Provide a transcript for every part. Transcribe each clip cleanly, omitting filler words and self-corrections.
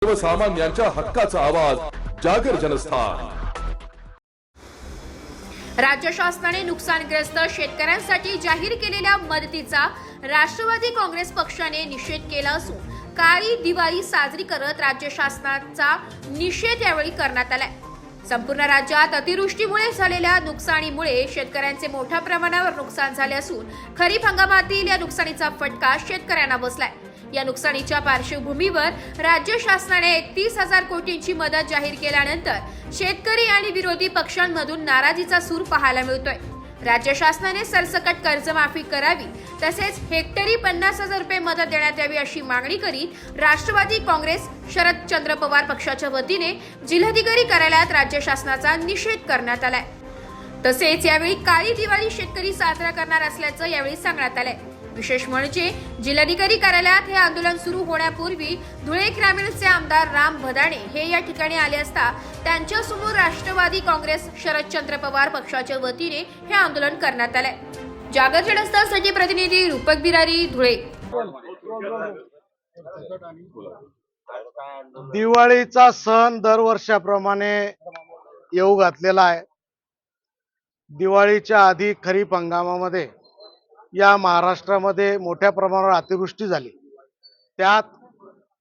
सर्वसामान्यांच्या हक्काचा आवाज जागर जनस्थान। राज्य शासनाने नुकसानग्रस्त शेतकऱ्यांसाठी जाहीर केलेल्या मदतीचा राष्ट्रवादी काँग्रेस पक्षाने निषेध केला असून काळी दिवाळी साजरी करत राज्य शासनाचा निषेध यावेळी करण्यात आलाय। संपूर्ण राज्यात अतिवृष्टीमुळे झालेल्या नुकसानीमुळे शेतकऱ्यांचे मोठ्या प्रमाणावर नुकसान झाले असून खरीप हंगामातील या नुकसानीचा फटका शेतकऱ्यांना बसलाय। या नुकसानीच्या पार्श्वभूमीवर राज्य शासनाने 31,000 कोटींची मदत जाहीर केल्यानंतर शेतकरी आणि विरोधी पक्षांमधून नाराजीचा सूर पाहायला मिळतोय। राज्य शासनाने सरसकट कर्जमाफी करावी तसेच हेक्टरी 50,000 रुपये मदत देण्यात यावी अशी मागणी करीत राष्ट्रवादी काँग्रेस शरदचंद्र पवार पक्षाच्या वतीने जिल्हाधिकारी कार्यालयात राज्य शासनाचा निषेध करण्यात आलाय। तसेच यावेळी काळी दिवाळी शेतकरी साजरा करणार असल्याचं यावेळी सांगण्यात आलंय। विशेष म्हणजे जिल्हाधिकारी कार्यालयात हे आंदोलन सुरू होण्यापूर्वी धुळे ग्रामीणचे आमदार राम भदाणे हे या ठिकाणी आले असता त्यांच्या समोर राष्ट्रवादी काँग्रेस शरदचंद्र पवार पक्षाच्या वतीने हे आंदोलन करण्यात आले। जागर जनस्थानसाठी प्रतिनिधी रूपक बिरारी, धुळे। दिवाळीचा सण दरवर्षाप्रमाणे येऊ घातलेला आहे। दिवाळीच्या आधी खरीप हंगामामध्ये या महाराष्ट्रामध्ये मोठ्या प्रमाणावर अतिवृष्टी झाली, त्यात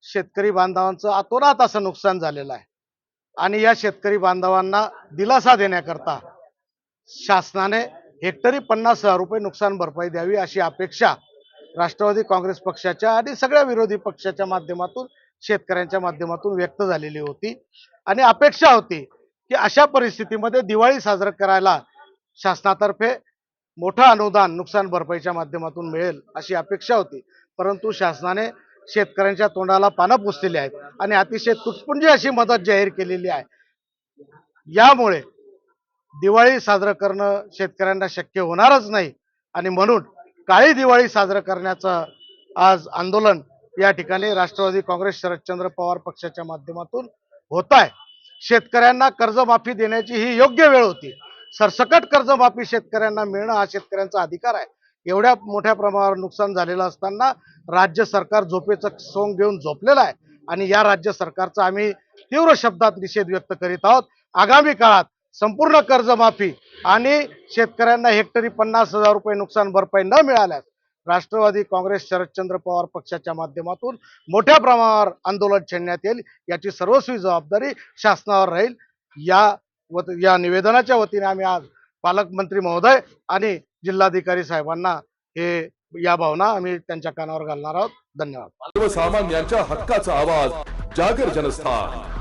शेतकरी बांधवांचं अतोनात असं नुकसान झालेलं आहे आणि या शेतकरी बांधवांना दिलासा देण्याकरता शासनाने हेक्टरी 50,000 रुपये नुकसान भरपाई द्यावी अशी अपेक्षा राष्ट्रवादी काँग्रेस पक्षाच्या आणि सगळ्या विरोधी पक्षाच्या माध्यमातून शेतकऱ्यांच्या माध्यमातून व्यक्त झालेली होती आणि अपेक्षा होती की अशा परिस्थितीमध्ये दिवाळी साजरा करायला शासनातर्फे मोठं अनुदान नुकसान भरपाईच्या माध्यमातून मिळेल अशी अपेक्षा होती। परंतु शासनाने शेतकऱ्यांच्या तोंडाला पानं पुसलेली आहेत आणि अतिशय तुटपुंजी अशी मदत जाहीर केलेली आहे। यामुळे दिवाळी साजरं करणं शेतकऱ्यांना शक्य होणारच नाही आणि म्हणून काळी दिवाळी साजरं करण्याचं आज आंदोलन या ठिकाणी राष्ट्रवादी काँग्रेस शरदचंद्र पवार पक्षाच्या माध्यमातून होत आहे। शेतकऱ्यांना कर्जमाफी देण्याची ही योग्य वेळ होती। सरसकट कर्जमाफी शेतकऱ्यांना मिळणं हा शेतकऱ्यांचा अधिकार आहे। एवढ्या मोठ्या प्रमाणावर नुकसान झालेलं असताना राज्य सरकार झोपेचं सोंग घेऊन झोपलेलं आहे आणि या राज्य सरकारचा आम्ही तीव्र शब्दात निषेध व्यक्त करीत आहोत। आगामी काळात संपूर्ण कर्जमाफी आणि शेतकऱ्यांना हेक्टरी 50,000 रुपये नुकसान भरपाई न मिळाल्यास राष्ट्रवादी काँग्रेस शरदचंद्र पवार पक्षाच्या माध्यमातून मोठ्या प्रमाणावर आंदोलन छेडण्यात येईल, याची सर्वस्वी जबाबदारी शासनावर राहील। या निवेदनाच्या वतीने आम्ही आज पालकमंत्री महोदय आणि जिल्हाधिकारी साहेबांना या भावना आम्ही त्यांच्या कानावर घालणार आहोत। धन्यवाद। सर्वसामान्यांच्या हक्काचा आवाज जागर जनस्थान।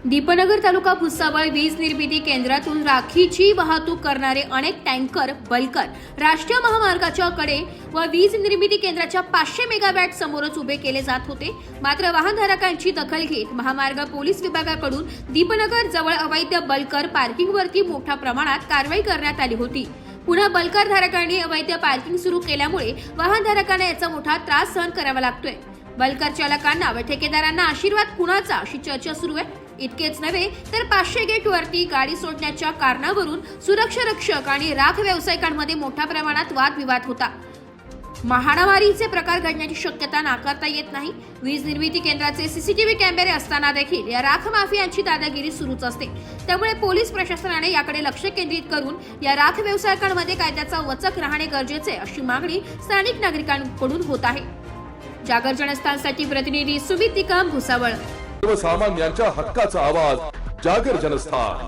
दीपनगर तालुका भुसावळ वीज निर्मिती केंद्रातून राखीची वाहतूक करणारे अनेक टँकर बल्कर राष्ट्रीय महामार्गाच्या कडे व वीज निर्मिती केंद्राच्या 500 मेगावॅट समोरच उभे केले जात होते। मात्र वाहनधारकांची दखल घेत महामार्ग पोलीस विभागाकडून दीपनगर जवळ अवैध बल्कर पार्किंगवरती मोठ्या प्रमाणात कारवाई करण्यात आली होती। पुन्हा बल्कर धारकांनी अवैध पार्किंग सुरू केल्यामुळे वाहनधारकांना याचा मोठा त्रास सहन करावा लागतोय। बल्कर चालकांना व ठेकेदारांना आशीर्वाद कुणाचा अशी चर्चा सुरू आहे। इतकेच नव्हे तर 500 गेटवरती गाडी सोडण्याच्या कारणावरून सुरक्षा रक्षक आणि राख व्यावसायिकांमध्ये मोठ्या प्रमाणात वादविवाद होता। हाणामारीचे प्रकार घडण्याची शक्यता नाकारता येत नाही। वीज निर्मिती केंद्राचे सीसीटीव्ही कॅमेरे असताना देखील या राख माफियांची दादागिरी सुरूच असते। त्यामुळे पोलीस प्रशासनाने याकडे लक्ष केंद्रित करून या राख व्यावसायिकांमध्ये कायद्याचा वचक राहणे गरजेचे अशी मागणी स्थानिक नागरिकांकडून होत आहे। जागर जनस्थानसाठी प्रतिनिधी सुमित निकम, भुसावळ। सर्वसामान्यांच्या हक्काचा आवाज जागर जनस्थान।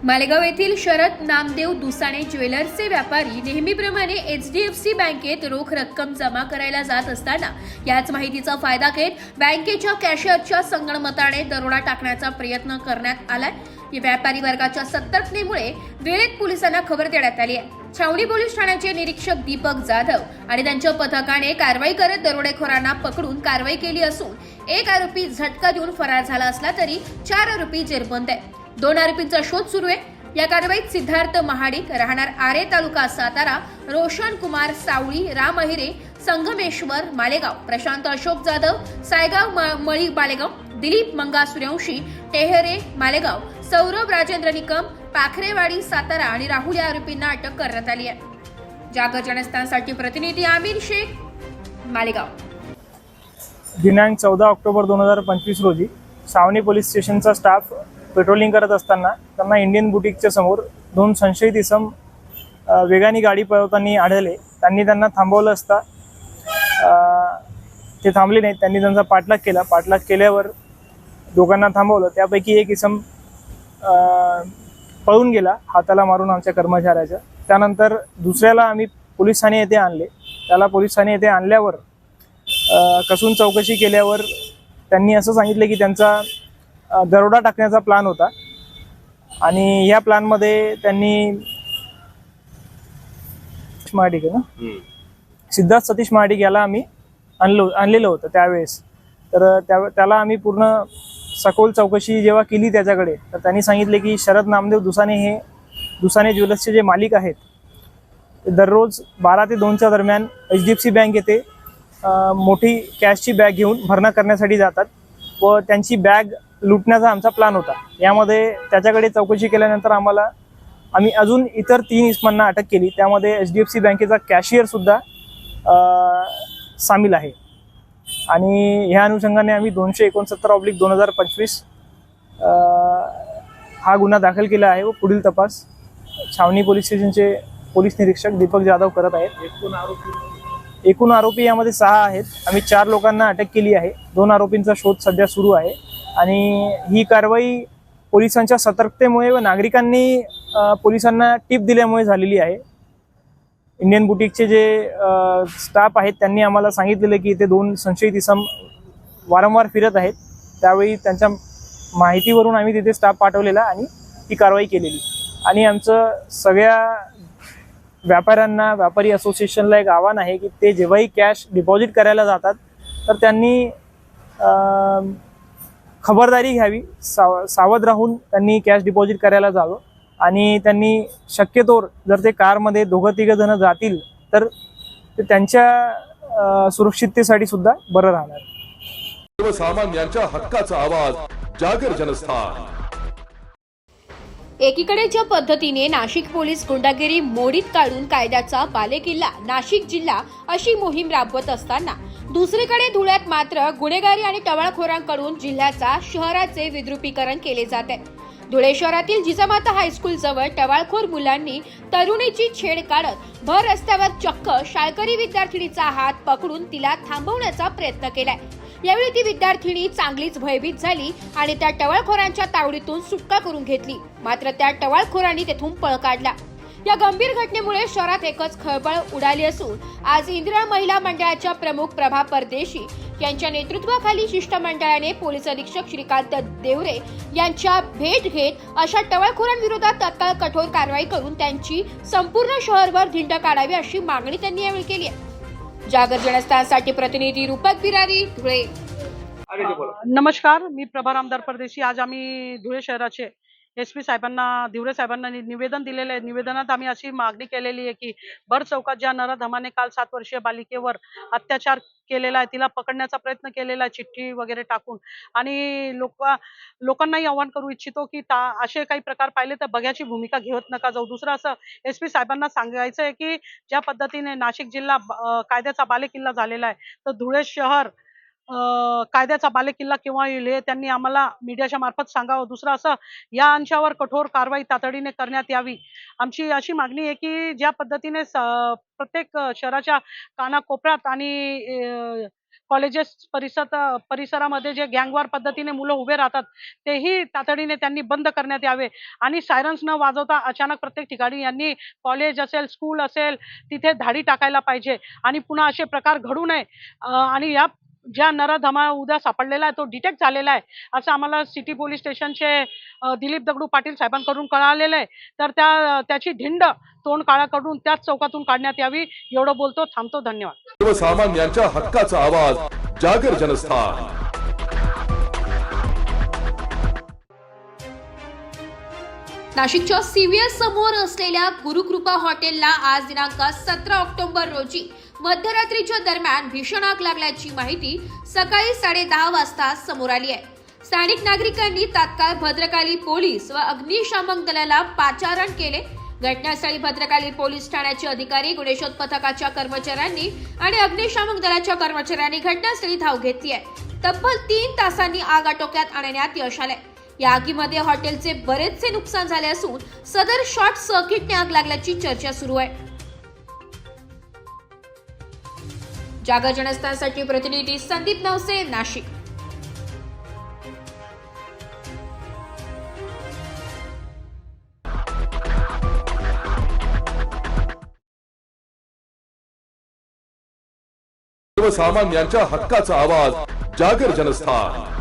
मालेगाव येथील शरद नामदेव दुसाणे ज्वेलर्सचे व्यापारी नेहमीप्रमाणे HDFC बँकेत रोख रक्कम जमा करायला जात असताना याच माहितीचा फायदा घेत बँकेच्या कॅशियरच्या संगणमताने दरोडा टाकण्याचा प्रयत्न करण्यात आलाय। या व्यापारी वर्गाच्या सतर्कतेमुळे वेळेत पोलिसांना खबर देण्यात आली आहे। छावणी पोलीस ठाण्याचे निरीक्षक दीपक जाधव आणि त्यांच्या पथकाने कारवाई करत दरोडेखोरांना पकडून कारवाई केली असून एक आरोपी झटका देऊन फरार झाला असला तरी 4 आरोपी जेरबंद आहेत। 2 आरोपींचा शोध सुरू आहे। या कारवाईत सिद्धार्थ महाडिक राहणार आरे तालुका सातारा, रोशन कुमार सावळी, राम अहिरे संगमेश्वर मालेगाव, प्रशांत अशोक जाधव सायगाव मळी मालेगाव, दिलीप मंगा सूर्यवंशी टेहरे मालेगाव, सौरभ राजेंद्र निकम पाखरेवाडी सातारा आणि राहुल या आरोपींना अटक करण्यात आली आहे। जागर जनस्थानसाठी प्रतिनिधी आमिर शेख, मालेगाव। दिनांक 14 ऑक्टोबर 2025 रोजी सावनी पोलीस स्टेशनचा स्टाफ पेट्रोलिंग करत असताना त्यांना इंडियन बुटीकच्या समोर 2 संशयित इसम वेगाने गाडी पळवताना आढळले. त्यांना थांबवलं असता ते थांबले नाहीत. त्यांनी त्यांचा पाठलाग केला. पाठलाग केल्यावर दोघांना थांबवलं. त्यापैकी एक इसम पळून गेला हाताला मारून आमच्या कर्मचाऱ्याच्या. त्यानंतर दुसऱ्याला आम्ही पोलीस ठाणे येथे आणले. त्याला पोलीस ठाणे येथे आणल्यावर कसून चौकशी केल्यावर त्यांनी असं सांगितलं की त्यांचा दरोडा टाकण्याचा प्लॅन होता आणि या प्लॅनमध्ये त्यांनी सिद्धार्थ सतीश महाडिक याला आम्ही आणलेलं होतं त्यावेळेस. तर त्याला आम्ही पूर्ण सखोल चौकशी जेव्हा केली त्याच्याकडे, तर त्यांनी सांगितले की शरद नामदेव दुसाने हे दुसाने ज्वेलर्सचे जे मालिक आहेत ते दररोज 12 ते 2च्या दरम्यान HDFC बँक येथे मोठी कॅशची बॅग घेऊन भरणा करण्यासाठी जातात व त्यांची बॅग लुटण्याचा आमचा प्लॅन होता. यामध्ये त्याच्याकडे चौकशी केल्यानंतर आम्ही अजून इतर 3 इसमांना अटक केली. त्यामध्ये HDFC बँकेचा कॅशियरसुद्धा सामील आहे आणि ह्या अनुषंगाने आम्ही 269/2025 हा गुन्हा दाखल केला आहे व पुढील तपास छावणी पोलीस स्टेशनचे पोलीस निरीक्षक दीपक जाधव करत आहेत. एकूण आरोपी यामध्ये 6 आहेत. आम्ही 4 लोकांना अटक केली आहे. 2 आरोपींचा शोध सध्या सुरू आहे आणि ही कारवाई पोलिसांच्या सतर्कतेमुळे व नागरिकांनी पोलिसांना टिप दिल्यामुळे झालेली आहे. इंडियन बुटीकचे जे स्टाफ आहेत त्यांनी आम्हाला सांगितलेलं की इथे 2 संशयित इसम वारंवार फिरत आहेत. त्यावेळी त्यांच्या माहितीवरून आम्ही तिथे स्टाफ पाठवलेला आणि ती कारवाई केलेली. आणि आमचं सगळ्या व्यापारी असोसिएशनला एक आव्हान आहे की ते जेव्हाही कॅश डिपॉझिट करायला जातात तर त्यांनी खबरदारी घ्यावी, सावध राहून त्यांनी कॅश डिपॉझिट करायला जावं आणि त्यांनी शक्यतोवर जर ते कारमध्ये 2-3 जण जातील तर ते त्यांच्या सुरक्षिततेसाठी सुद्धा बरं राहणार. सर्वसामान्यांच्या हक्काचा आवाज जागर जनस्थान. एकीकडे ज्या पद्धतीने नाशिक पोलीस गुंडागिरी मोडीत काढून कायद्याचा बालेकिल्ला नाशिक जिल्हा अशी मोहीम राबवत असताना दुसरीकडे धुळ्यात मात्र गुन्हेगारी आणि टवाळखोरांकडून जिल्ह्याचा शहराचे विद्रुपीकरण केले जात आहे. धुळे शहरातील जिजामाता हायस्कूल जवळ टवाळखोर मुलांनी तरुणीची छेड काढत भर रस्त्यावर चक्क शाळकरी विद्यार्थिनीचा हात पकडून तिला थांबवण्याचा प्रयत्न केलाय. यावेळी ती विद्यार्थिनी चांगलीच भयभीत झाली आणि त्या टवाळखोरांच्या तावडीतून सुटका करून घेतली. मात्र त्या टवाळखोरांनी तेथून पळ काढला. या गंभीर घटनेमुळे शहरात एकच खळबळ उडाली असून आज इंदिरा महिला मंडळाच्या प्रमुख प्रभा परदेशी यांच्या नेतृत्वाखाली शिष्टमंडळाने पोलीस अधीक्षक श्रीकांत देवरे यांच्या भेट घेत अशा टवाळखोरांविरोधात तात्काळ कठोर कारवाई करून त्यांची संपूर्ण शहरभर धिंड काढावी अशी मागणी त्यांनी यावेळी केली आहे. जागर जनस्थानसाठी प्रतिनिधी रूपक बिरारी, धुळे. नमस्कार, मी प्रभा रामदार परदेशी. आज आम्ही धुळे शहराचे SP साहेबांना, दिवरे साहेबांना निवेदन दिलेले आहे. निवेदनात आम्ही अशी मागणी केलेली आहे की भर चौकात ज्या नराधमाने काल 7 वर्षीय बालिकेवर अत्याचार केलेला आहे, तिला पकडण्याचा प्रयत्न केलेला आहे चिठ्ठी वगैरे टाकून, आणि लोकांनाही आवाहन करू इच्छितो की असे काही प्रकार पाहिले तर बघ्याची भूमिका घेत नका जाऊ. दुसरं असं SP साहेबांना सांगायचं आहे की ज्या पद्धतीने नाशिक जिल्हा कायद्याचा बालेकिल्ला झालेला आहे, तर धुळे शहर कायद्याचा बालेकिल्ला केव्हा येईल हे त्यांनी आम्हाला मीडियाच्या मार्फत सांगावं. दुसरं असं या अंशावर कठोर कारवाई तातडीने करण्यात यावी. आमची अशी मागणी आहे की ज्या पद्धतीने प्रत्येक शहराच्या कानाकोपऱ्यात आणि कॉलेजेस परिसरामध्ये जे गँगवार पद्धतीने मुलं उभे राहतात तेही तातडीने त्यांनी बंद करण्यात यावे आणि सायरन्स न वाजवता अचानक प्रत्येक ठिकाणी यांनी कॉलेज असेल, स्कूल असेल, तिथे धाडी टाकायला पाहिजे आणि पुन्हा असे प्रकार घडू नये. आणि या ज्या नराधमा उद्या सापडलेला आहे तो डिटेक्ट झालेला आहे असं आम्हाला सिटी पोलीस स्टेशनचे दिलीप दगडू पाटील साहेबांकडून कळालेलं आहे. तर त्याची धिंड तोंड काळा करून त्याच चौकातून काढण्यात यावी. एवढं बोलतो, थांबतो. धन्यवाद. सर्वसामान्यांच्या हक्काचा आवाज जागर जनस्थान. नाशिकच्या CVS समोर असलेल्या गुरुकृपा हॉटेलला आज दिनांक 17 ऑक्टोबर रोजी मध्यरात्रीच्या दरम्यान भीषण आग लागल्याची माहिती सकाळी 10:30 वाजता समोर आली आहे. स्थानिक नागरिकांनी तात्काळ भद्रकाली पोलीस व अग्निशामक दलाला पाचारण केले. घटनास्थळी भद्रकाली पोलीस ठाण्याचे अधिकारी, गुन्हेशोध पथकाच्या कर्मचाऱ्यांनी आणि अग्निशामक दलाच्या कर्मचाऱ्यांनी घटनास्थळी धाव घेतली आहे. तब्बल 3 तासांनी आग आटोक्यात आणण्यात यश आले. या आगीमध्ये हॉटेलचे बरेचसे नुकसान झाले असून सदर शॉर्ट सर्किटने आग लागल्याची चर्चा सुरू आहे. जागर जनस्थानसाठी प्रतिनिधी संदीप नवसे, नाशिक. सर्वसामान्यांच्या हक्काचा आवाज जागर जनस्थान.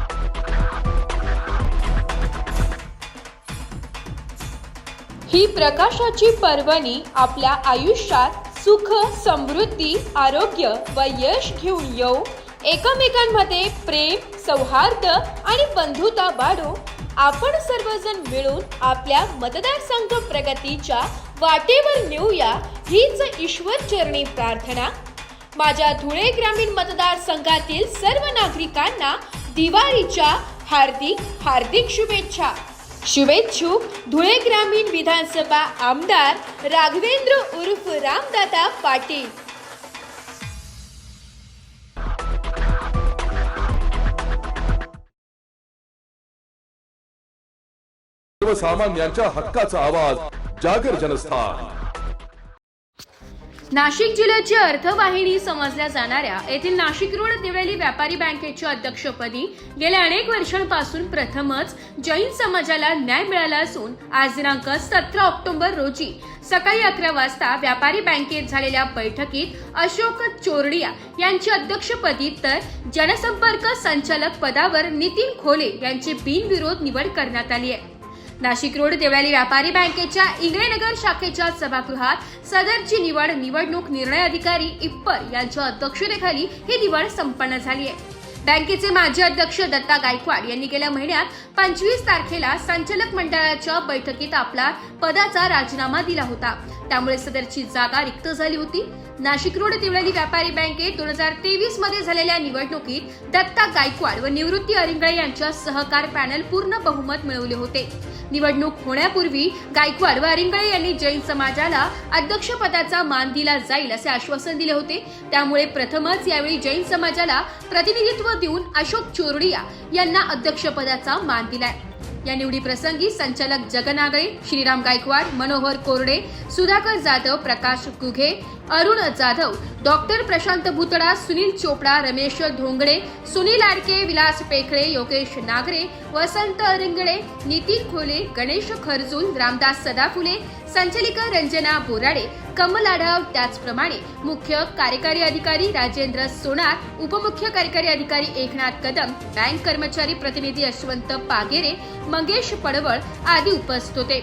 ही प्रकाशाची पर्वणी आपल्या आयुष्यात सुख, समृद्धी, आरोग्य व यश घेऊन येऊ. एकमेकांमध्ये प्रेम, सौहार्द आणि बंधुता वाढो. आपण सर्वजण मिळून आपल्या मतदारसंघ प्रगतीच्या वाटेवर नेऊया, हीच ईश्वर चरणी प्रार्थना. माझ्या धुळे ग्रामीण मतदारसंघातील सर्व नागरिकांना दिवाळीच्या हार्दिक हार्दिक शुभेच्छा. शुभेच्छुक धुळे ग्रामीण विधानसभा आमदार राघवेंद्र उर्फ रामदादा पाटील. सर्वसामान्यांच्या हक्काचा आवाज जागर जनस्थान. नाशिक जिल्ह्याची अर्थवाहिनी समजल्या जाणाऱ्या येथील नाशिक रोड दिवेली व्यापारी बँकेच्या अध्यक्षपदी गेल्या अनेक वर्षांपासून प्रथमच जैन समाजाला न्याय मिळाला असून आज दिनांक 17 ऑक्टोबर रोजी सकाळी 11 वाजता व्यापारी बँकेत झालेल्या बैठकीत अशोक चोरडिया यांची अध्यक्षपदी तर जनसंपर्क संचालक पदावर नितीन खोले यांची बिनविरोध निवड करण्यात आली आहे. नाशिक रोड देवळाली व्यापारी बँकेच्या इंगळेनगर शाखेच्या सभागृहात सदरची निवडणूक निर्णय अधिकारी इप्पर यांच्या अध्यक्षतेखाली ही निवड संपन्न झाली आहे. बँकेचे माजी अध्यक्ष दत्ता गायकवाड यांनी गेल्या महिन्यात 25 तारखेला संचालक मंडळाच्या बैठकीत आपला पदाचा राजीनामा दिला होता. त्यामुळे सदरची जागा रिक्त झाली होती. नाशिक रोड दिवळाली व्यापारी बँकेत 2023 मध्ये झालेल्या निवडणुकीत दत्ता गायकवाड व निवृत्ती अरिंगळे यांच्या सहकार पॅनल पूर्ण बहुमत मिळवले होते. निवडणूक होण्यापूर्वी गायकवाड व अरिंगळे यांनी जैन समाजाला अध्यक्षपदाचा मान दिला जाईल असे आश्वासन दिले होते. त्यामुळे प्रथमच यावेळी जैन समाजाला प्रतिनिधित्व देऊन अशोक चोरडिया यांना अध्यक्षपदाचा मान दिलाय. या निवडीप्रसंगी संचालक जगन आगळे, श्रीराम गायकवाड, मनोहर कोरडे, सुधाकर जाधव, प्रकाश गुघे, अरुण जाधव, डॉक्टर प्रशांत भुतडा, सुनील चोपडा, रमेश धोंगडे, सुनील आडके, विलास पेखळे, योगेश नागरे, वसंत अरिंगळे, नितीन खोले, गणेश खरजूल, रामदास सदाफुले, संचालिका रंजना बोराडे, कमल आढाव, त्याचप्रमाणे मुख्य कार्यकारी अधिकारी राजेंद्र सोनार, उपमुख्य कार्यकारी अधिकारी एकनाथ कदम, बँक कर्मचारी प्रतिनिधी यशवंत पागेरे, मंगेश पडवळ आदी उपस्थित होते.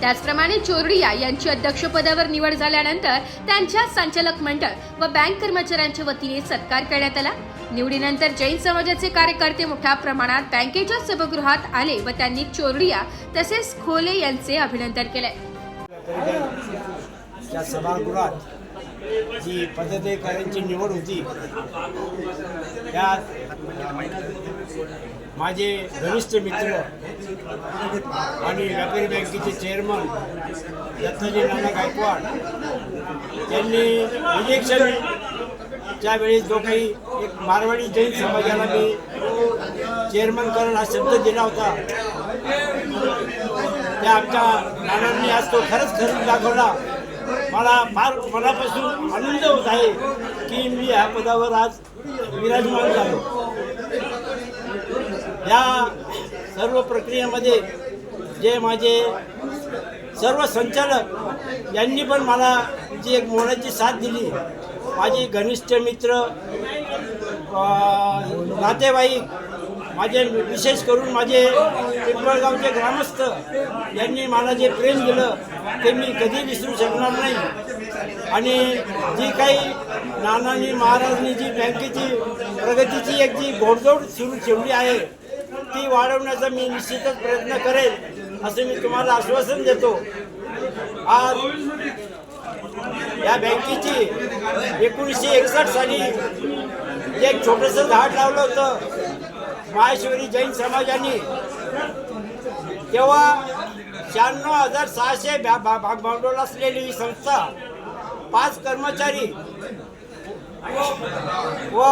त्याचप्रमाणे चोरडिया यांची अध्यक्षपदावर निवड झाल्यानंतर त्यांच्या संचालक मंडळ व बँक कर्मचाऱ्यांच्या वतीने सत्कार करण्यात आला. निवडीनंतर जैन समाजाचे कार्यकर्ते मोठ्या प्रमाणात बँकेच्या सभागृहात आले व त्यांनी चोरडिया तसेच खोले यांचे अभिनंदन केले. त्या सभागृहात जी पदाधिकाऱ्यांची निवड होती त्यात माझे घनिष्ठ मित्र आणि व्यापारी बँकेचे चेअरमन दत्ताजी नाना गायकवाड यांनी इलेक्शनच्या वेळेस जो काही एक मारवाडी जैन समाजाला मी चेअरमन करण हा शब्द दिला होता त्या आमच्या नानांनी आज तो खरंच दाखवला. मला फार मनापासून आनंद होत आहे की मी ह्या पदावर आज विराजमान झालो. या सर्व प्रक्रियेमध्ये जे माझे सर्व संचालक यांनी पण मला जी एक मोलाची साथ दिली, माझे घनिष्ठ मित्र, नातेवाईक, माझे विशेष करून माझे पिंपळगावचे ग्रामस्थ यांनी मला जे प्रेम दिलं ते मी कधी विसरू शकणार नाही. आणि जी काही नानांनी महाराजांनी जी बँकेची प्रगतीची एक जी घोडदौड सुरू ठेवली आहे ती वाढवण्याचा मी निश्चितच प्रयत्न करेन असं मी तुम्हाला आश्वासन देतो. आज या बँकेची 1961 साली एक छोटंसं झाड लावलं होतं माहेश्वरी जैन समाजाने. तेव्हा 96,600 भागभांडवल असलेली ही संस्था, 5 कर्मचारी व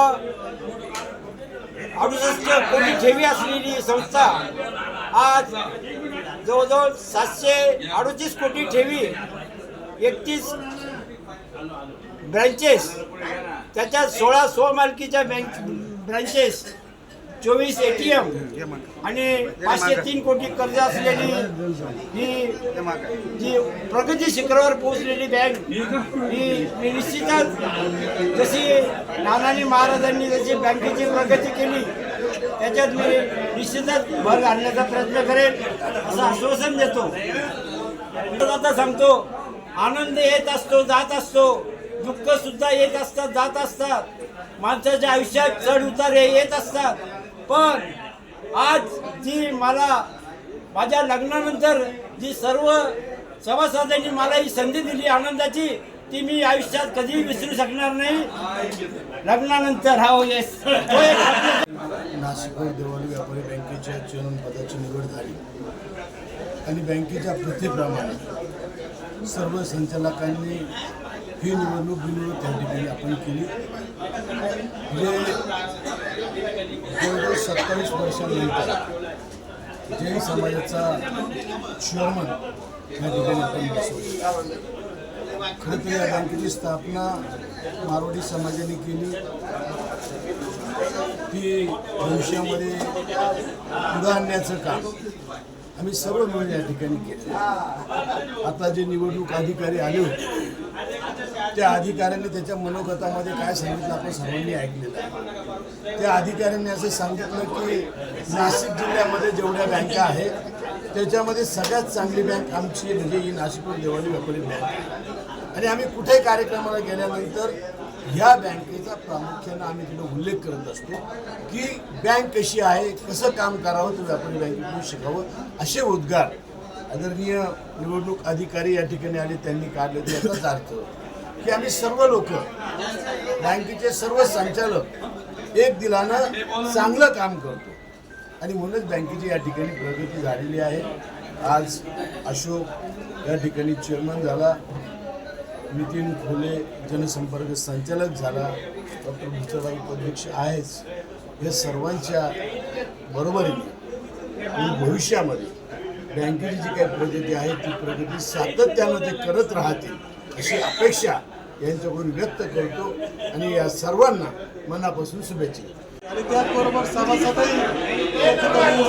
68 कोटी ठेवी असलेली ही संस्था आज जवळजवळ 738 कोटी ठेवी, 31 ब्रँचेस, त्याच्यात 16 मालकीच्या ब्रँचेस, 24 ATM आणि 503 कोटी कर्ज असलेली ही जी प्रगती शिखरावर पोहोचलेली बँक ही निश्चितच जशी नानाजी महाराजांनी जशी बँकेची प्रगती केली त्याच्यात मी निश्चितच भर घालण्याचा प्रयत्न करेन असं आश्वासन देतो. आता सांगतो, आनंद येत असतो, जात असतो, दुःख सुद्धा येत असतात, जात असतात, माणसाच्या आयुष्यात चढ उतार येत असतात. पण आज जी मला माझ्या लग्नानंतर जी सर्व सभासदांनी मला ही संधी दिली आनंदाची, ती मी आयुष्यात कधीही विसरू शकणार नाही. लग्नानंतर हा येस नाशिक देवाली व्यापारी बँकेच्या चेअरमन पदाची निवड झाली आणि बँकेच्या प्रथेप्रमाणे सर्व संचालकांनी ही निवडणूक त्या ठिकाणी आपण केली. जे जवळजवळ 27 वर्षानंतर जैन समाजाचा चेअरमन या ठिकाणी आपण बसवला. खरं तर या बँकेची स्थापना मारवाडी समाजाने केली. ती भविष्यामध्ये पुढे आणण्याचं काम आम्ही सर्व मिळून या ठिकाणी केलं. आता जे निवडणूक अधिकारी आले होते त्या अधिकाऱ्यांनी त्याच्या मनोगतामध्ये काय सांगितलं आपण सर्वांनी ऐकलेलं आहे. त्या अधिकाऱ्यांनी असं सांगितलं की नाशिक जिल्ह्यामध्ये जेवढ्या बँका आहेत त्याच्यामध्ये सगळ्यात चांगली बँक आमची म्हणजे ही नाशिक देवाली व्यापारी बँक आहे. आणि आम्ही कुठेही कार्यक्रमाला गेल्यानंतर ह्या बँकेचा प्रामुख्यानं आम्ही तिथं उल्लेख करत असतो की बँक कशी आहे, कसं काम करावं, तर व्यापारी बँकेकडून शिकावं, असे उद्गार आदरणीय निवडणूक अधिकारी या ठिकाणी आले त्यांनी काढले. याचाच अर्थ की आम्ही सर्व लोक बँकेचे सर्व संचालक एक दिलानं चांगलं काम करतो आणि म्हणूनच बँकेची या ठिकाणी प्रगती झालेली आहे. आज अशोक या ठिकाणी चेअरमन झाला, नितीन खोले जनसंपर्क संचालक झाला, डॉक्टर भुजबळ उपाध्यक्ष आहेच. या सर्वांच्या बरोबरीने आणि भविष्यामध्ये बँकेची जी काही प्रगती आहे ती प्रगती सातत्यानं ते करत राहतील अशी अपेक्षा यांच्याकडून व्यक्त करतो आणि या सर्वांना मनापासून शुभेच्छा. आणि त्याचबरोबर सभासदही या ठिकाणी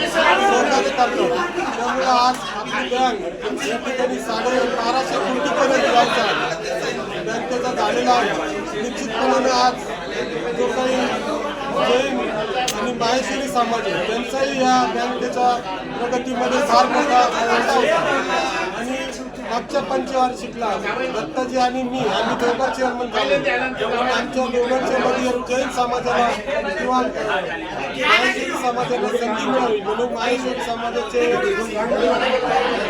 सहकार्य करतात. त्यामुळे आज आपली बँक या ठिकाणी 1250 कोटीपर्यंत व्यापार बँकेचा झालेला आहे. निश्चितपणाने आज जो काही जैन आणि माहेश्वरी समाज आहे त्यांचाही या बँकेच्या प्रगतीमध्ये फार मोठा वाटा होता. आणि मागच्या पंचवार्षिकला दत्ताजी आणि मी आम्ही दोघं चेअरमन झालो. आमच्या दोघांच्या मध्ये जैन समाजाला किंवा माहेश्वरी समाजाला संधी मिळावी म्हणून माहेश्वरी समाजाचे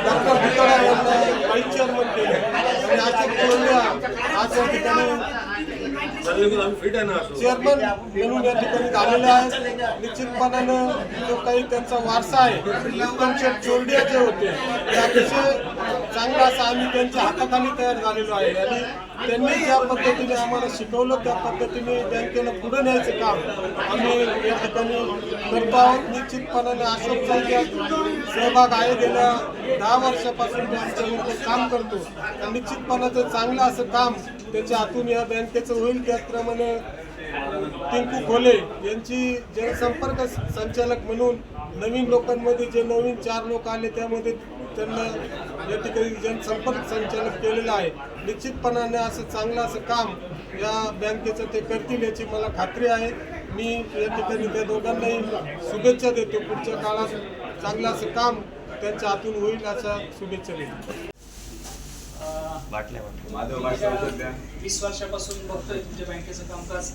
डॉक्टर भुतळा यांना व्हाईस चेअरमन केले आणि अशोक कोल्हे आज या ठिकाणी चेअरमन म्हणून या ठिकाणी झालेले आहेत. निश्चितपणानं जो काही त्यांचा वारसा आहे उत्तमशेठ चोरडिया जे होते ते अतिशय चांगला असा आम्ही त्यांच्या हाताखाली तयार झालेलो आहे आणि त्यांनी ज्या पद्धतीने आम्हाला शिकवलं त्या पद्धतीने बँकेला पुढे न्यायचं काम आम्ही या ठिकाणी करतो आहोत. निश्चितपणाने अशोकचा ज्या सहभाग आहे गेल्या 10 वर्षापासून बँकेमध्ये काम करतो. निश्चितपणाचं चांगलं असं काम त्याच्या हातून या बँकेचं होईल. त्याचप्रमाणे टिंकू खोले यांची जनसंपर्क संचालक म्हणून नवीन लोकांमध्ये जे नवीन 4 लोक आले त्यामध्ये त्यांना या ठिकाणी जनसंपर्क संचालक केलेलं आहे. निश्चितपणाने असं चांगलं असं काम या बँकेचं ते करतील याची मला खात्री आहे. मी या ठिकाणी त्या दोघांनाही शुभेच्छा देतो. पुढच्या काळात चांगलं असं काम त्यांच्या हातून होईल अशा शुभेच्छा देतो. 20 वर्षापासून बघतोय तुमच्या बँकेचं कामकाज.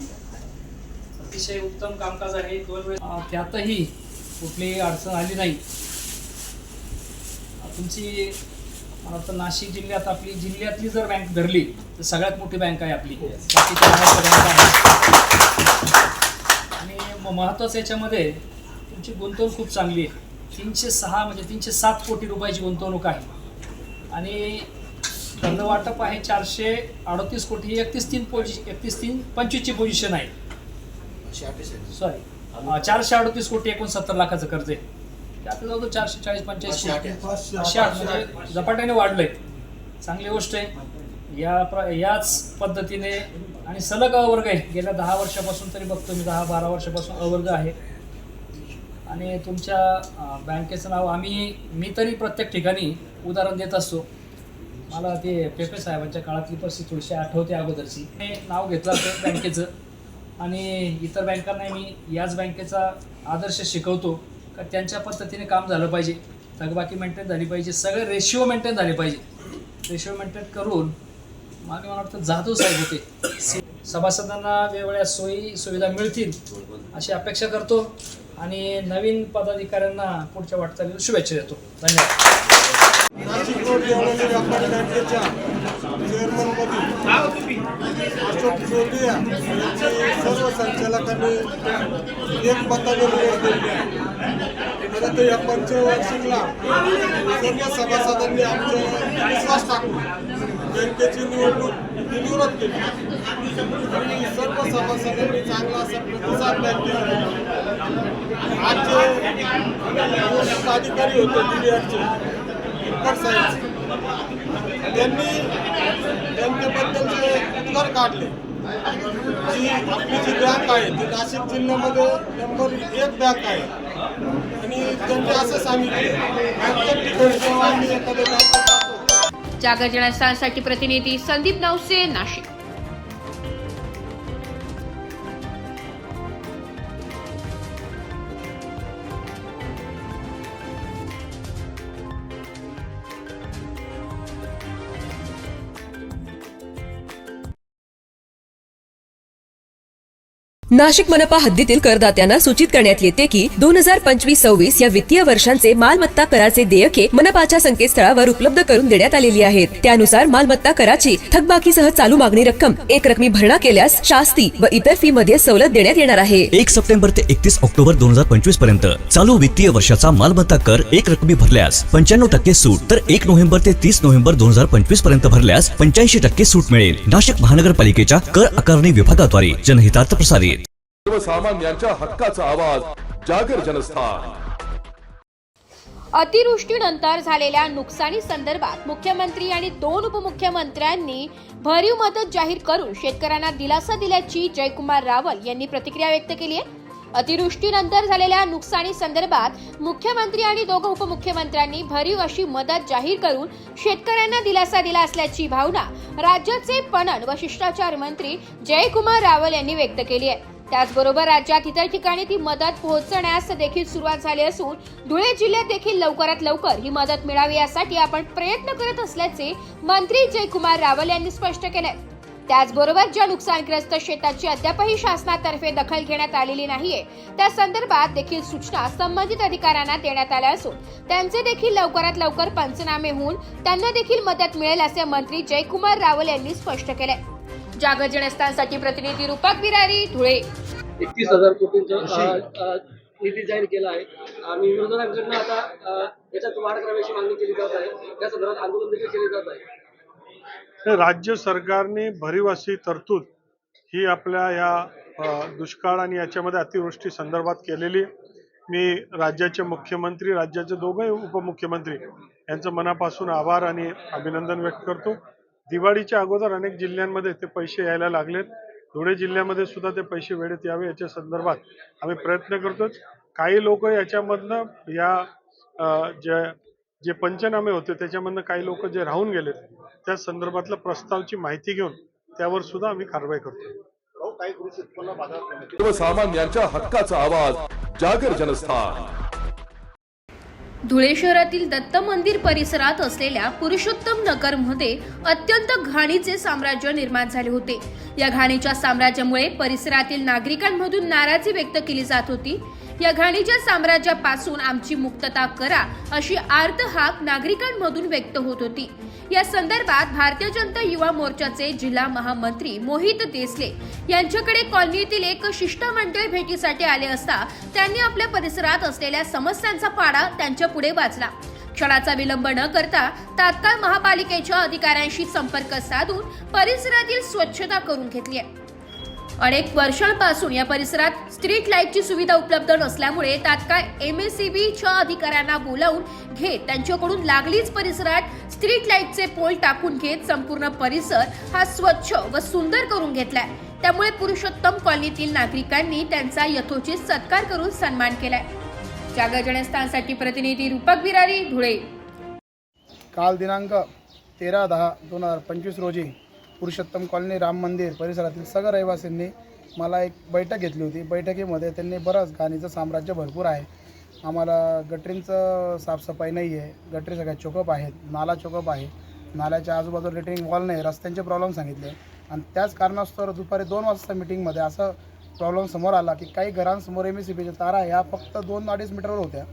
अतिशय उत्तम कामकाज आहे. 2 वेळेस त्यातही कुठलीही अडचण आली नाही. तुमची मला वाटतं नाशिक जिल्ह्यात आपली जिल्ह्यातली जर बँक धरली तर सगळ्यात मोठी बँक आहे आपली. बाकीच्या बँक आहे आणि महत्त्वाचं याच्यामध्ये तुमची गुंतवणूक खूप चांगली आहे. 306 म्हणजे 307 कोटी रुपयाची गुंतवणूक आहे आणि धन वाटप आहे 438 कोटी. 31/3/25ची पोझिशन आहे. सॉरी 438 कोटी 69 लाखाचं कर्ज आहे. ते आता जवळ 440-45 कोटी 508 म्हणजे झपाट्याने वाढलंय. चांगली गोष्ट आहे. याच पद्धतीने आणि सलग अवर्ग आहे. गेल्या 10 वर्षापासून तरी बघतो मी, 10-12 वर्षापासून अवर्ग आहे. आणि तुमच्या बँकेचं नाव मी तरी प्रत्येक ठिकाणी उदाहरण देत असतो. मला ते पेपे साहेबांच्या काळातली परिस्थिती थोडीशी आठवते अगोदरची. हे नाव घेतलं होतं बँकेचं आणि इतर बँकांना मी याच बँकेचा आदर्श शिकवतो का त्यांच्या पद्धतीने काम झालं पाहिजे. थकबाकी मेंटेन झाली पाहिजे, सगळे रेशिओ मेंटेन झाले पाहिजे. रेशिओ मेंटेन करून मला वाटतं जाधव साहेब होते. सभासदांना वेगवेगळ्या सोयी सुविधा मिळतील अशी अपेक्षा करतो आणि नवीन पदाधिकाऱ्यांना पुढच्या वाटचालीला शुभेच्छा देतो. धन्यवाद. नाशिक रोड देवळाली व्यापारी बँकेच्या चेअरमनपदी अशोक चोरडिया यांची सर्व संचालकांनी एक मताने निवड केली आहे. परंतु या पंचवार्षिकला सर्व सभासदांनी आमचा विश्वास टाकून बँकेची निवडणूक बिनविरोध केली आणि सर्व सभासदांनी चांगला असा प्रतिसाद दिला. आज जे अधिकारी होते DDRचे साहेब त्यांनी बँकेबद्दलचे उद्गार काढले की आपली जी बँक आहे ती नाशिक जिल्ह्यामध्ये नंबर 1 बँक आहे. आणि त्यांनी असं सांगितले प्रत्येक ठिकाणी जेव्हा आम्ही एखाद्या बँकेत जातो. जागर जनस्थानसाठी प्रतिनिधी संदीप नवसे, नाशिक. नाशिक मनपा हद्दीतील करदात्यांना सूचित करण्यात येते की 2025-26 या वित्तीय वर्षांचे मालमत्ता कराचे देयके मनपाच्या संकेतस्थळावर उपलब्ध करून देण्यात आलेली आहेत. त्यानुसार मालमत्ता कराची थकबाकीसह चालू मागणी रक्कम एक रकमी भरणा केल्यास शास्ती व इतर फी मध्ये सवलत देण्यात येणार आहे. 1 सप्टेंबर ते 31 ऑक्टोबर 2025 पर्यंत चालू वित्तीय वर्षाचा मालमत्ता कर एक रकमी भरल्यास 95% सूट, तर 1 नोव्हेंबर ते 30 नोव्हेंबर 2025 पर्यंत भरल्यास 85% सूट मिळेल. नाशिक महानगरपालिकेच्या कर आकारणी विभागाद्वारे जनहितार्थ प्रसारित. सर्वसामान्यांच्या हक्काचा आवाज जागर जनस्थान. अतिवृष्टीनंतर झालेल्या नुकसानी संदर्भात मुख्यमंत्री आणि 2 उपमुख्यमंत्र्यांनी भरीव मदत जाहीर करून शेतकऱ्यांना दिलासा दिल्याची जयकुमार रावल यांनी प्रतिक्रिया व्यक्त केली आहे. अतिवृष्टीनंतर झालेल्या नुकसानी संदर्भात मुख्यमंत्री आणि 2 उपमुख्यमंत्र्यांनी भरीव अशी मदत जाहीर करून शेतकऱ्यांना दिलासा दिला असल्याची भावना राज्याचे पणन व शिष्टाचार मंत्री जयकुमार रावल यांनी व्यक्त केली आहे. त्याचबरोबर राज्यात इतर ठिकाणी ती मदत पोहोचण्यास देखील सुरुवात झाली असून धुळे जिल्ह्यात देखील लवकरात लवकर ही मदत मिळावी यासाठी आपण प्रयत्न करत असल्याचे मंत्री जयकुमार रावल यांनी स्पष्ट केले. त्याचबरोबर ज्या नुकसानग्रस्त शेताची अद्यापही शासनातर्फे दखल घेण्यात आलेली नाहीये त्या संदर्भात देखील सूचना संबंधित अधिकाऱ्यांना देण्यात आल्या असून त्यांचे देखील लवकरात लवकर पंचनामे होऊन त्यांना देखील मदत मिळेल असे मंत्री जयकुमार रावल यांनी स्पष्ट केले. जागर जनस्थानसाठी प्रतिनिधी रूपक बिरारी, धुळे. 31,000 कोटींचा निधी जाहीर केला आहे. आम्ही विरोधकांकडून आता याच्यात वाढ करण्याची मागणी केली जात आहे. त्या संदर्भात आंदोलन देखील केले जात आहे. राज्य सरकारने भरीव अशी तरतूद ही आपल्या या दुष्काळ आणि याच्यामध्ये अतिवृष्टी संदर्भात केलेली. मी राज्याचे मुख्यमंत्री, राज्याचे 2 उपमुख्यमंत्री यांचं मनापासून आभार आणि अभिनंदन व्यक्त करतो. दिवाळीच्या अगोदर अनेक जिल्ह्यांमध्ये ते पैसे यायला लागलेत. धुळे जिल्ह्यामध्ये सुद्धा ते पैसे वेळेत यावे याच्या संदर्भात आम्ही प्रयत्न करतो. काही लोक याच्यामधनं या जे पंचनामे होते त्याच्यामधनं काही लोक जे राहून गेलेत त्या संदर्भातल्या प्रस्तावची माहिती घेऊन त्यावर सुद्धा आम्ही कारवाई करतो. सर्वसामान्यांच्या हक्काचा आवाज जागर जनस्थान. धुळे शहरातील दत्त मंदिर परिसरात असलेल्या पुरुषोत्तम नगरमध्ये अत्यंत घाणीचे साम्राज्य निर्माण झाले होते. या घाणीच्या साम्राज्यामुळे परिसरातील नागरिकांमधून नाराजी व्यक्त केली जात होती. या घाणीच्या साम्राज्यापासून आमची मुक्तता करा अशी आर्त हाक नागरिकांमधून व्यक्त होत होती. या संदर्भात भारतीय जनता युवा मोर्चाचे जिल्हा महामंत्री मोहित देसले यांच्याकडे कॉलनीतील एक शिष्टमंडळ भेटीसाठी आले असता त्यांनी आपल्या परिसरात असलेल्या समस्यांचा पाडा त्यांच्या पुढे वाचला. क्षणाचा विलंब न करता तात्काळ महापालिकेच्या अधिकाऱ्यांशी संपर्क साधून परिसरातील स्वच्छता करून घेतली आहे. अनेक वर्षांपासून या परिसरात स्ट्रीट लाईटची सुविधा उपलब्ध नसल्यामुळे तात्काळ MACBच्या अधिकाऱ्यांना बोलावून घेत त्यांच्याकडून लागलीच परिसरात स्ट्रीट लाईटचे पोल टाकून घेत संपूर्ण परिसर हा स्वच्छ व सुंदर करून घेतलाय. त्यामुळे पुरुषोत्तम कॉलनीतील नागरिकांनी त्यांचा यथोचित सत्कार करून सन्मान केलाय. जागर जनस्थानसाठी प्रतिनिधी रूपक बिरारी, धुळे. काल दिनांक 13/10/2025 रोजी पुरुषोत्तम कॉलनी राम मंदिर परिसरातील सगळ्या रहिवासींनी मला एक बैठक घेतली होती. बैठकीमध्ये त्यांनी बरंच घाणीचं साम्राज्य भरपूर आहे. आम्हाला गटरींचं साफसफाई नाही आहे, गटरी सगळ्या चोकअप आहेत, नाला चोकअप आहे, नाल्याच्या आजूबाजूला लेटरिंग वॉल नाही, रस्त्यांचे प्रॉब्लेम सांगितले. आणि त्याच कारणास्तव दुपारी 2 वाजता मिटिंगमध्ये असं प्रॉब्लेम समोर आला की काही घरांसमोर MACBच्या तारा ह्या फक्त 2-2.5 मीटरवर होत्या.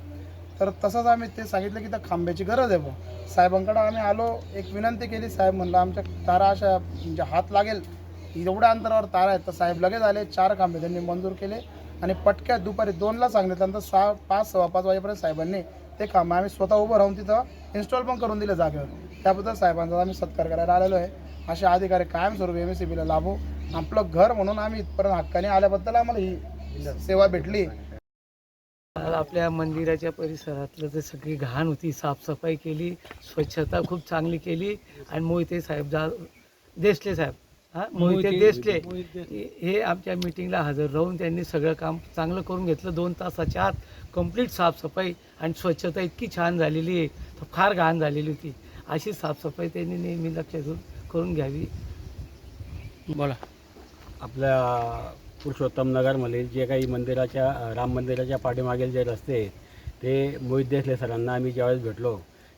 तर तसंच आम्ही ते सांगितलं की त्या खांब्याची गरज आहे. साहेबांकडे आम्ही आलो, एक विनंती केली. साहेब म्हणलं आमच्या तारा अशा म्हणजे हात लागेल एवढ्या अंतरावर तारा आहेत. तर साहेब लगेच आले, 4 खांबे त्यांनी मंजूर केले आणि पटक्यात दुपारी 2ला सांगितल्यानंतर 5:15 वाजेपर्यंत साहेबांनी ते खांबे आम्ही स्वतः उभं राहून तिथं इन्स्टॉल पण करून दिले जागेवर. त्याबद्दल साहेबांचा आम्ही सत्कार करायला आलेलो आहे. असे अधिकारी कायमस्वरूपी MACBला लाभो. आपलं घर म्हणून आम्ही इथपर्यंत हक्काने आल्याबद्दल आम्हाला ही सेवा भेटली. आपल्या मंदिराच्या परिसरातलं जे सगळी घाण होती साफसफाई केली, स्वच्छता खूप चांगली केली. आणि मोहिते साहेब देसले साहेब मोहिते देसले हे आमच्या मीटिंगला हजर राहून त्यांनी सगळं काम चांगलं करून घेतलं. 2 तासाच्या आत कंप्लीट साफसफाई आणि स्वच्छता इतकी छान झालेली आहे, तर फार घाण झालेली होती. अशी साफसफाई त्यांनी नेहमी लक्षात करून घ्यावी. बोला. आपल्या पुरुषोत्तम नगरमध्ये जे काही मंदिराच्या राम मंदिराच्या पाठीमागील जे रस्ते आहेत ते मोहित देसले सरांना आम्ही ज्यावेळेस भेटलो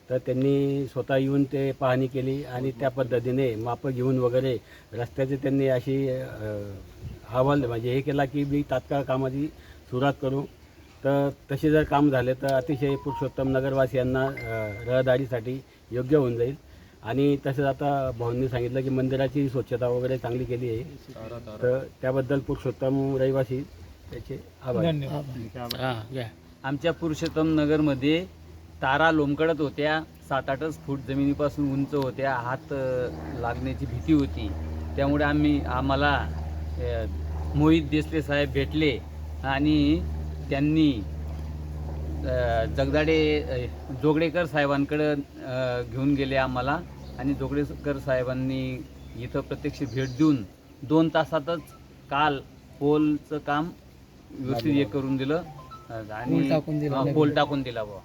तर त्यांनी स्वतः येऊन ते पाहणी केली आणि त्या पद्धतीने मापं घेऊन वगैरे रस्त्याचे त्यांनी अशी अहवाल म्हणजे हे केला की मी तात्काळ कामाची सुरुवात करू. तर तसे जर काम झाले तर अतिशय पुरुषोत्तम नगरवासियांना रहदारीसाठी योग्य होऊन जाईल. आणि तसंच आता भाऊंनी सांगितलं की मंदिराची स्वच्छता वगैरे चांगली केली आहे, तर त्याबद्दल पुरुषोत्तम रहिवासी त्याचे आभार. आमच्या पुरुषोत्तम नगरमध्ये तारा लोंबकळत होत्या, 7-8 फूट जमिनीपासून उंच होत्या, हात लागण्याची भीती होती. त्यामुळे आम्हाला मोहित देसले साहेब भेटले आणि त्यांनी जोगडेकर साहेबांकडे घेऊन गेले आम्हाला. आणि जोगडेकर साहेबांनी इथं प्रत्यक्ष भेट देऊन 2 तासातच काल पोलचं काम व्यवस्थित हे करून दिलं आणि पोल टाकून दिला बुवा.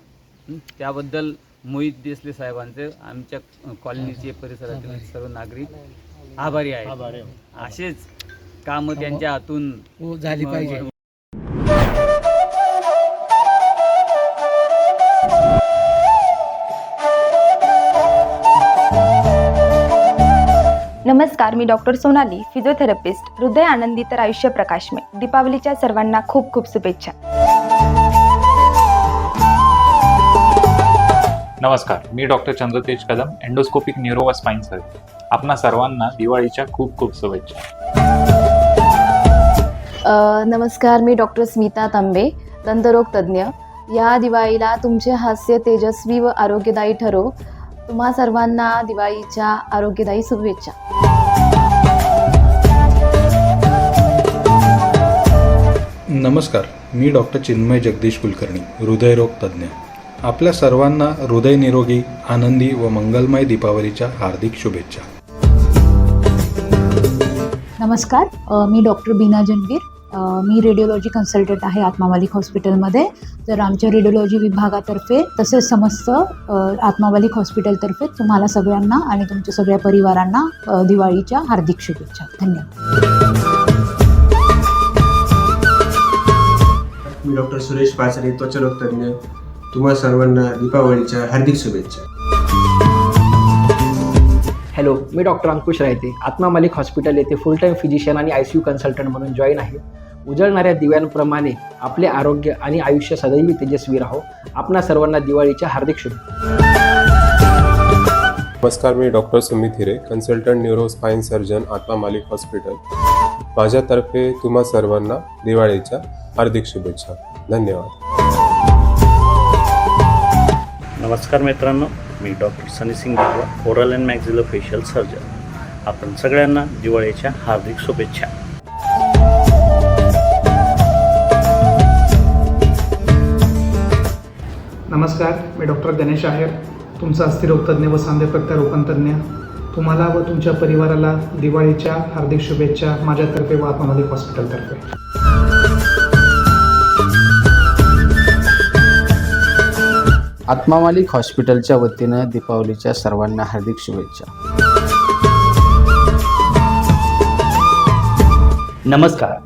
त्याबद्दल मोहित देसले साहेबांचे आमच्या कॉलनीचे परिसरातील सर्व नागरिक आभारी आहेत. असेच कामं त्यांच्या हातून झाली पाहिजे. नमस्कार, मी डॉक्टर सोनाली, फिजिओथेरपिस्ट, हृदय आनंदी तर आयुष्य प्रकाशमय. दीपावलीच्या सर्वांना खूप खूप शुभेच्छा. नमस्कार, मी डॉक्टर चंद्रतेज कदम, एंडोस्कोपिक न्यूरो व स्पाइन सर्जन. आपणा सर्वांना दिवाळीच्या खूप खूप शुभेच्छा. नमस्कार, मी डॉक्टर स्मिता तांबे, दंतरोग तज्ज्ञ. या दिवाळीला तुमचे हास्य तेजस्वी व आरोग्यदायी ठरो. तुम्हा सर्वांना दिवाळीच्या आरोग्यदायी शुभेच्छा. नमस्कार, मी डॉक्टर चिन्मय जगदीश कुलकर्णी, हृदयरोग तज्ज्ञ. आपल्या सर्वांना हृदय निरोगी, आनंदी व मंगलमय दीपावलीच्या हार्दिक शुभेच्छा. नमस्कार, मी डॉक्टर बीना जनवीर. मी रेडिओलॉजी कन्सल्टंट आहे आत्मा मालिक हॉस्पिटलमध्ये. तर आमच्या रेडिओलॉजी विभागातर्फे तसेच समस्त आत्मा मालिक हॉस्पिटलतर्फे तुम्हाला सगळ्यांना आणि तुमच्या सगळ्या परिवारांना दिवाळीच्या हार्दिक शुभेच्छा. धन्यवाद. मी डॉक्टर सुरेश पाचरे, त्वचारोग तज्ज्ञ. तुम्हा सर्वांना दीपावलीच्या हार्दिक शुभेच्छा. हॅलो, मी डॉक्टर अंकुश रायते, आत्मा मालिक हॉस्पिटल येथे फुल टाईम फिजिशियन आणि ICU कन्सल्टंट म्हणून जॉईन आहे. उजळणाऱ्या दिव्यांप्रमाणे आपले आरोग्य आणि आयुष्य सदैव तेजस्वी राहो. आपणा सर्वांना दिवाळीच्या हार्दिक शुभेच्छा. नमस्कार, मी डॉक्टर सुमित हिरे, कन्सल्टंट न्यूरो स्पाइन सर्जन, आत्मा मालिक हॉस्पिटल. माझ्यातर्फे तुम्हा सर्वांना दिवाळीच्या हार्दिक शुभेच्छा. धन्यवाद. नमस्कार मित्रांनो, मी डॉक्टर सनी सिंग बाबा, ओरल अँड मॅक्झिलोफेशियल सर्जन. आपण सगळ्यांना दिवाळीच्या हार्दिक शुभेच्छा. नमस्कार, मी डॉक्टर गणेश आहेर, तुमचा अस्थिरोगतज्ञ व सांधे प्रत्यारोपण तज्ञ. तुम्हाला व तुमच्या परिवाराला दिवाळीच्या हार्दिक शुभेच्छा माझ्यातर्फे व आत्मा मालिक हॉस्पिटलतर्फे. आत्मा मालिक हॉस्पिटलच्या वतीनं दीपावलीच्या सर्वांना हार्दिक शुभेच्छा. नमस्कार,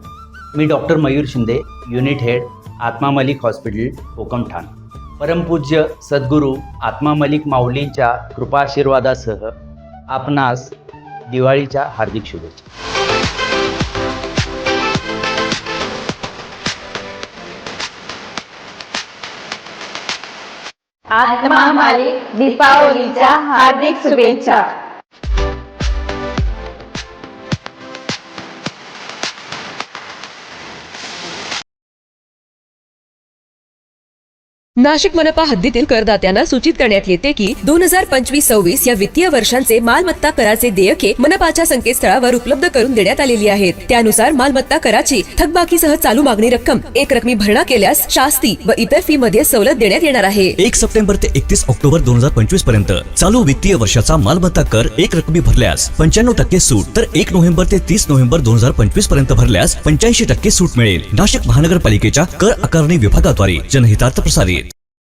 मी doctor Mayur Shinde, unit head, Atma Malik hospital, Kokamthan. परमपूज्य सद्गुरू आत्मा मालिक माऊलींच्या कृपाशीर्वादासह आपणास दिवाळीच्या हार्दिक शुभेच्छा. आत्मा मालिक दीपावलीच्या हार्दिक शुभेच्छा. नाशिक मनपा हद्दीतील करदात्यांना सूचित करण्यात येते की 2025-26 या वित्तीय वर्षांचे मालमत्ता कराचे देयके मनपाच्या संकेतस्थळावर उपलब्ध करून देण्यात आलेली आहेत. त्यानुसार मालमत्ता कराची थकबाकीसह चालू मागणी रक्कम एक रकमी भरणा केल्यास शास्ती व इतर फी मध्ये सवलत देण्यात येणार आहे. 1 सप्टेंबर ते 31 ऑक्टोबर 2025 पर्यंत चालू वित्तीय वर्षाचा मालमत्ता कर एक रकमी भरल्यास 95% सूट, तर 1 नोव्हेंबर ते 30 नोव्हेंबर 2025 पर्यंत भरल्यास 85% सूट मिळेल. नाशिक महानगरपालिकेच्या कर आकारणी विभागाद्वारे जनहितार्थ प्रसारित.